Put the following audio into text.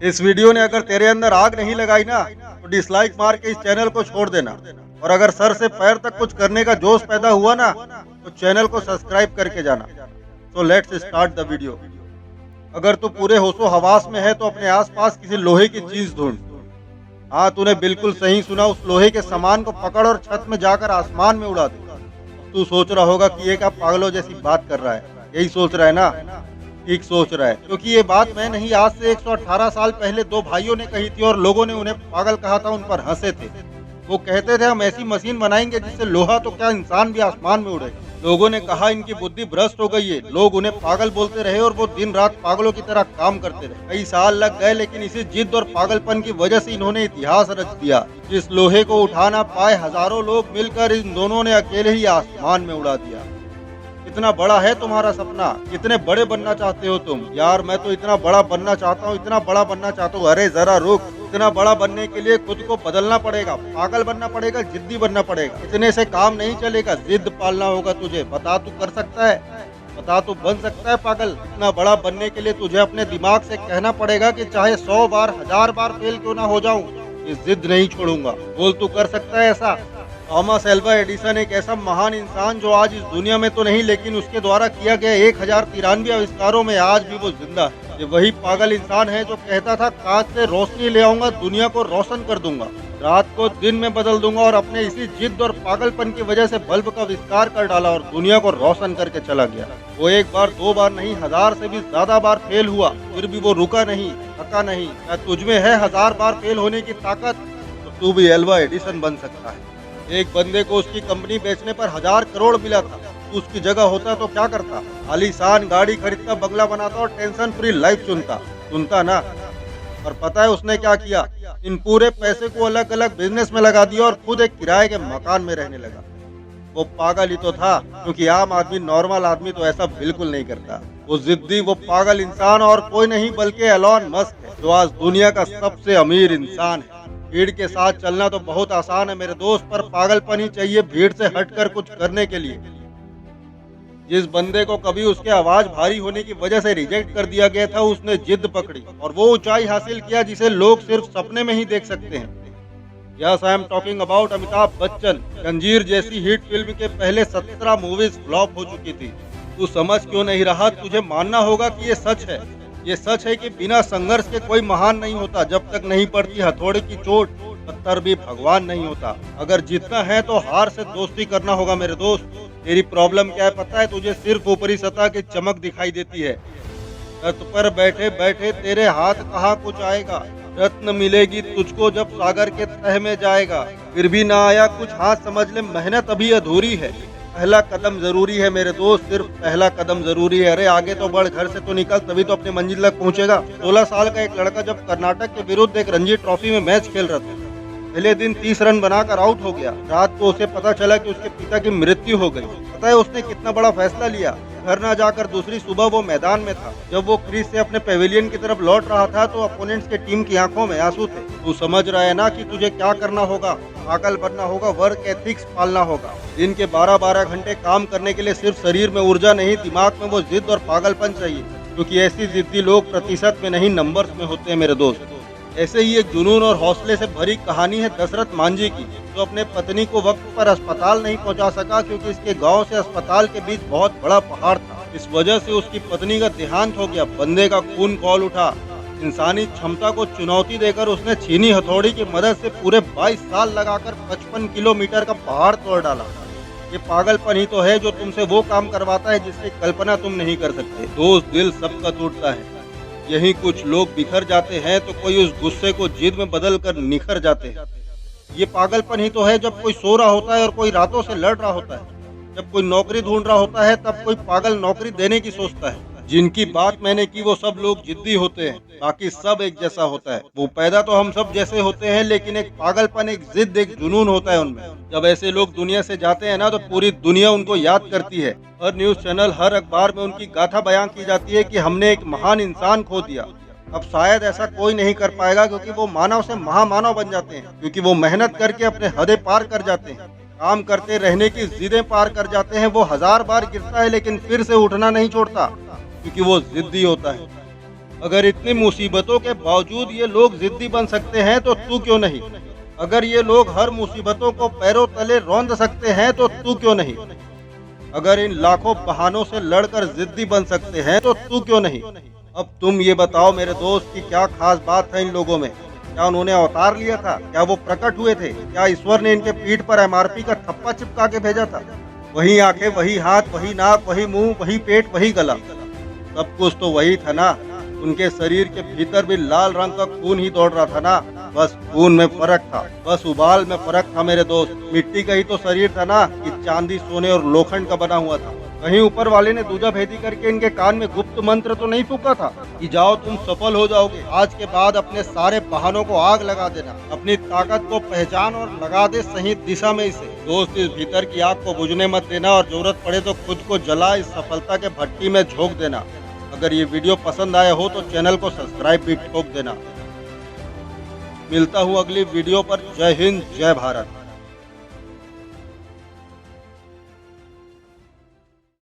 इस वीडियो ने अगर तेरे अंदर आग नहीं लगाई ना तो डिसलाइक मार के इस चैनल को छोड़ देना। और अगर सर से पैर तक कुछ करने का जोश पैदा हुआ ना तो चैनल को सब्सक्राइब करके जाना। So let's start the video. अगर तू पूरे होशो हवास में है तो अपने आसपास किसी लोहे की चीज ढूंढ। हाँ, तूने बिल्कुल सही सुना, उस लोहे के सामान को पकड़ और छत में जाकर आसमान में उड़ा दे। तू सोच रहा होगा कि ये क्या पागलों जैसी बात कर रहा है। यही सोच रहा है ना? ठीक सोच रहा है, क्योंकि ये बात मैं नहीं, आज से 118 साल पहले दो भाइयों ने कही थी और लोगों ने उन्हें पागल कहा था, उन पर हंसे थे। वो कहते थे हम ऐसी मशीन बनाएंगे जिससे लोहा तो क्या इंसान भी आसमान में उड़े। लोगों ने कहा इनकी बुद्धि भ्रष्ट हो गई है। लोग उन्हें पागल बोलते रहे और वो दिन रात पागलों की तरह काम करते रहे। कई साल लग गए, लेकिन इसी जिद और पागलपन की वजह से इन्होंने इतिहास रच दिया। जिस लोहे को उठा ना पाए, हजारों लोग मिलकर इन दोनों ने अकेले ही आसमान में उड़ा दिया। कितना बड़ा है तुम्हारा सपना? कितने बड़े बनना चाहते हो तुम? यार मैं तो इतना बड़ा बनना चाहता हूँ, इतना बड़ा बनना चाहता हूँ। अरे जरा रुक। इतना बड़ा बनने के लिए खुद को बदलना पड़ेगा, पागल बनना पड़ेगा, जिद्दी बनना पड़ेगा। इतने से काम नहीं चलेगा, जिद पालना होगा तुझे। बता तू कर सकता है? बता तू बन सकता है पागल? इतना बड़ा बनने के लिए तुझे अपने दिमाग से कहना पड़ेगा कि चाहे 100 बार 1000 बार फेल क्यों ना हो जाऊं, ये जिद नहीं छोड़ूंगा। बोल तू कर सकता है ऐसा? थॉमस एल्वा एडिसन एक ऐसा महान इंसान जो आज इस दुनिया में तो नहीं, लेकिन उसके द्वारा किया गया 1093 आविष्कारों में आज भी वो जिंदा है। ये वही पागल इंसान है जो कहता था कांच से रोशनी ले आऊंगा, दुनिया को रोशन कर दूंगा, रात को दिन में बदल दूंगा, और अपने इसी जिद और पागलपन की वजह से बल्ब का आविष्कार कर डाला और दुनिया को रोशन करके चला गया। वो एक बार दो बार नहीं, 1000 से भी ज्यादा बार फेल हुआ, फिर भी वो रुका नहीं, थका नहीं। क्या तुझमें है 1000 बार फेल होने की ताकत? तो तू भी एल्वा एडिसन बन सकता है। एक बंदे को उसकी कंपनी बेचने पर 1000 करोड़ मिला था। तू उसकी जगह होता तो क्या करता? आलीशान गाड़ी खरीदता, बंगला बनाता और टेंशन फ्री लाइफ चुनता ना। और पता है उसने क्या किया? इन पूरे पैसे को अलग अलग बिजनेस में लगा दिया और खुद एक किराए के मकान में रहने लगा। वो पागल ही तो था, क्योंकि आम आदमी, नॉर्मल आदमी तो ऐसा बिल्कुल नहीं करता। वो जिद्दी, वो पागल इंसान और कोई नहीं बल्कि एलॉन मस्क है, जो आज दुनिया का सबसे अमीर इंसान है। भीड़ के साथ चलना तो बहुत आसान है मेरे दोस्त, पर पागलपन ही चाहिए भीड़ से हटकर कुछ करने के लिए। जिस बंदे को कभी उसके आवाज भारी होने की वजह से रिजेक्ट कर दिया गया था, उसने जिद पकड़ी और वो ऊंचाई हासिल किया जिसे लोग सिर्फ सपने में ही देख सकते हैं। Yes, I am talking about Amitabh Bachchan. जंजीर जैसी हिट फिल्म के पहले 17 मूवीज फ्लॉप हो चुकी थी। तू समझ क्यों नहीं रहा? तुझे मानना होगा कि ये सच है। ये सच है कि बिना संघर्ष के कोई महान नहीं होता। जब तक नहीं पड़ती हथौड़े की चोट, पत्थर भी भगवान नहीं होता। अगर जीतना है तो हार से दोस्ती करना होगा मेरे दोस्त। तेरी प्रॉब्लम क्या है पता है? तुझे सिर्फ ऊपरी सतह की चमक दिखाई देती है। छत पर बैठे बैठे तेरे हाथ कहाँ कुछ आएगा। रत्न मिलेगी तुझको जब सागर के तह में जाएगा। फिर भी ना आया कुछ हाथ, समझ ले मेहनत अभी अधूरी है। पहला कदम जरूरी है मेरे दोस्त, सिर्फ पहला कदम जरूरी है। अरे आगे तो बढ़, घर से तो निकल, तभी तो अपने मंजिल तक पहुंचेगा। 16 साल का एक लड़का जब कर्नाटक के विरुद्ध एक रणजी ट्रॉफी में मैच खेल रहा था, पहले दिन 30 रन बनाकर आउट हो गया। रात को उसे पता चला कि उसके पिता की मृत्यु हो गई। पता है उसने कितना बड़ा फैसला लिया? घर ना जाकर दूसरी सुबह वो मैदान में था। जब वो क्रीज से अपने पेविलियन की तरफ लौट रहा था तो अपोनेंट्स के टीम की आंखों में आंसू थे। तू समझ रहा है ना कि तुझे क्या करना होगा? पागल बनना होगा, वर्क एथिक्स पालना होगा। दिन के 12-12 घंटे काम करने के लिए सिर्फ शरीर में ऊर्जा नहीं, दिमाग में वो जिद और पागलपन चाहिए, क्योंकि ऐसी जिद्दी लोग प्रतिशत में नहीं नंबर्स में होते हैं मेरे दोस्त। ऐसे ही एक जुनून और हौसले से भरी कहानी है दशरथ मांझी की, जो अपने पत्नी को वक्त पर अस्पताल नहीं पहुंचा सका, क्योंकि इसके गांव से अस्पताल के बीच बहुत बड़ा पहाड़ था। इस वजह से उसकी पत्नी का देहांत हो गया। बंदे का खून खौल उठा। इंसानी क्षमता को चुनौती देकर उसने छीनी हथौड़ी की मदद से पूरे 22 साल लगाकर 55 किलोमीटर का पहाड़ तोड़ डाला। ये पागलपन ही तो है जो तुमसे वो काम करवाता है जिसकी कल्पना तुम नहीं कर सकते। दोस्त, दिल सबका टूटता है। यही कुछ लोग बिखर जाते हैं तो कोई उस गुस्से को जिद में बदल कर निखर जाते हैं। ये पागलपन ही तो है जब कोई सो रहा होता है और कोई रातों से लड़ रहा होता है। जब कोई नौकरी ढूंढ रहा होता है तब कोई पागल नौकरी देने की सोचता है। जिनकी बात मैंने की वो सब लोग जिद्दी होते हैं, बाकी सब एक जैसा होता है। वो पैदा तो हम सब जैसे होते हैं, लेकिन एक पागलपन, एक जिद, एक जुनून होता है उनमें। जब ऐसे लोग दुनिया से जाते हैं ना तो पूरी दुनिया उनको याद करती है। हर न्यूज चैनल, हर अखबार में उनकी गाथा बयां की जाती है कि हमने एक महान इंसान खो दिया। अब शायद ऐसा कोई नहीं कर पाएगा, क्योंकि वो मानव से महामानव बन जाते हैं, क्योंकि वो मेहनत करके अपने हदें पार कर जाते हैं, काम करते रहने की जिदें पार कर जाते हैं। वो 1000 बार गिरता है लेकिन फिर से उठना नहीं छोड़ता, क्योंकि वो जिद्दी होता है। अगर इतनी मुसीबतों के बावजूद ये लोग जिद्दी बन सकते हैं तो तू क्यों नहीं? अगर ये लोग हर मुसीबतों को पैरों तले रौंद सकते हैं तो तू क्यों नहीं? अगर इन लाखों बहानों से लड़कर जिद्दी बन सकते हैं तो तू क्यों नहीं? अब तुम ये बताओ मेरे दोस्त कि क्या खास बात है इन लोगों में? क्या उन्होंने अवतार लिया था? क्या वो प्रकट हुए थे? क्या ईश्वर ने इनके पीठ पर एमआरपी का थप्पा चिपका के भेजा था? वही आंखें, वही हाथ, वही नाक, वही मुंह, वही पेट, वही गला, सब कुछ तो वही था ना। उनके शरीर के भीतर भी लाल रंग का खून ही दौड़ रहा था ना। बस खून में फर्क था, बस उबाल में फर्क था मेरे दोस्त। मिट्टी का ही तो शरीर था ना कि चांदी, सोने और लोखंड का बना हुआ था। कहीं ऊपर वाले ने दूजा भेदी करके इनके कान में गुप्त मंत्र तो नहीं फूका था कि जाओ तुम सफल हो जाओगे, आज के बाद अपने सारे बहानों को आग लगा देना, अपनी ताकत को पहचान और लगा दे सही दिशा में इसे। दोस्त, इस भीतर की आग को बुझने मत देना और जरूरत पड़े तो खुद को जला इस सफलता के भट्टी में झोंक देना। अगर ये वीडियो पसंद आया हो तो चैनल को सब्सक्राइब भी ठोक देना। मिलता हूँ अगली वीडियो पर। जय हिंद, जय भारत।